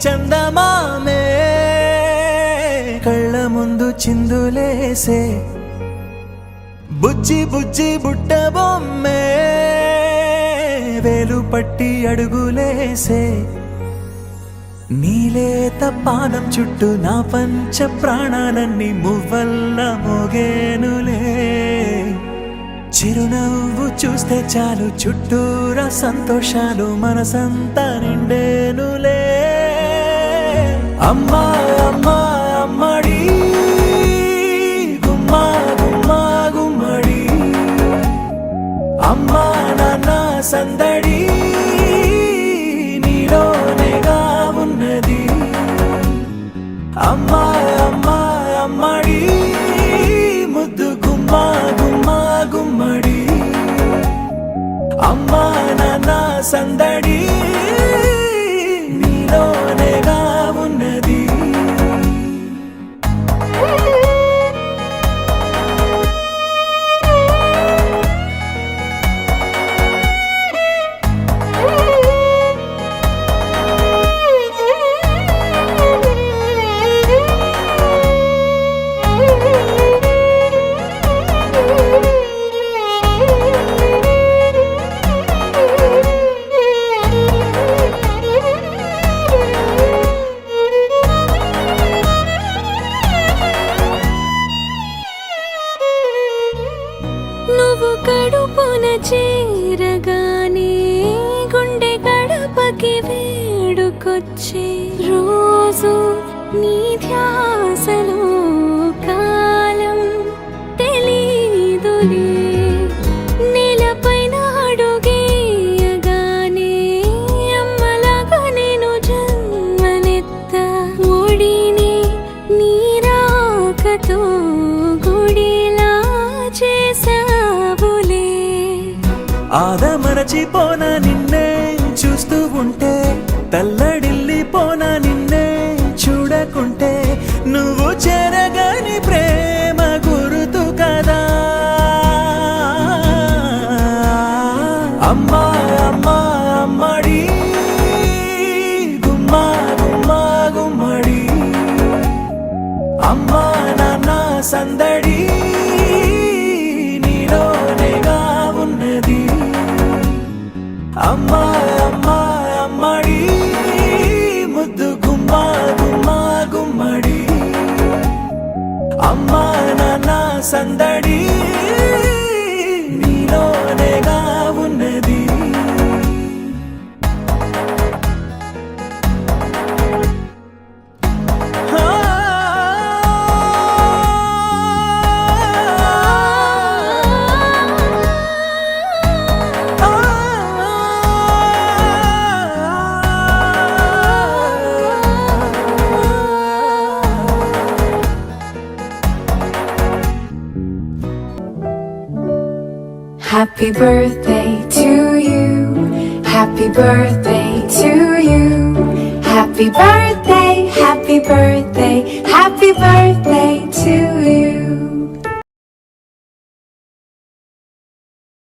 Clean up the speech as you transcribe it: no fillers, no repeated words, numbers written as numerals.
చందమామే కళ్ళ ముందు చిందులేసే బుజ్జి బుజ్జి బుట్ట బొమ్మే వేలు పట్టి అడుగులేసే నీలేత పాదం చుట్టూ నా పంచ ప్రాణాలన్నీ మువ్వల్ల మోగేనులే చిరునవ్వు చూస్తే చాలు చుట్టూరా సంతోషాలు మనసంతా నిండేనులే అమ్మా అమ్మా అమ్మడి గుమ్మా గుమ్మా గుమ్మడి అమ్మా నాన్న సందడి నీలోనేగా ఉన్నది అమ్మా అమ్మా అమ్మడి ముద్దు గుమ్మా గుమ్మా గుమ్మడి అమ్మా నాన్న సందడి నీలోనేగా ఉన్నది నువ్వు కడుపున చేరగానే గుండె గడపకి వేడుకొచ్చే రోజు నీ ధ్యాసలో కాలం తెలీదులే నేలపైన అడుగేయగానే అమ్మలాగా నేను జన్మనెత్త ఒడిని నీ రాకతో గుడిలా చేసావులే ఆదమరచిపోన నిన్నే చూస్తూ ఉంటే తల్లడిల్లిపోన నిన్నే చూడకుంటే నువ్వు చెరగని ప్రేమ గురుతు కదా అమ్మా అమ్మా అమ్మడి గుమ్మా గుమ్మా గుమ్మడి అమ్మా నాన్న సందడి నీలోనేగా ఉన్నది అమ్మా అమ్మా అమ్మడి ముద్దు గుమ్మా గుమ్మా గుమ్మడి అమ్మా నాన్న సందడి నీలోనేగా ఉన్నది Happy birthday to you. Happy birthday to you. Happy birthday, happy birthday, happy birthday to you.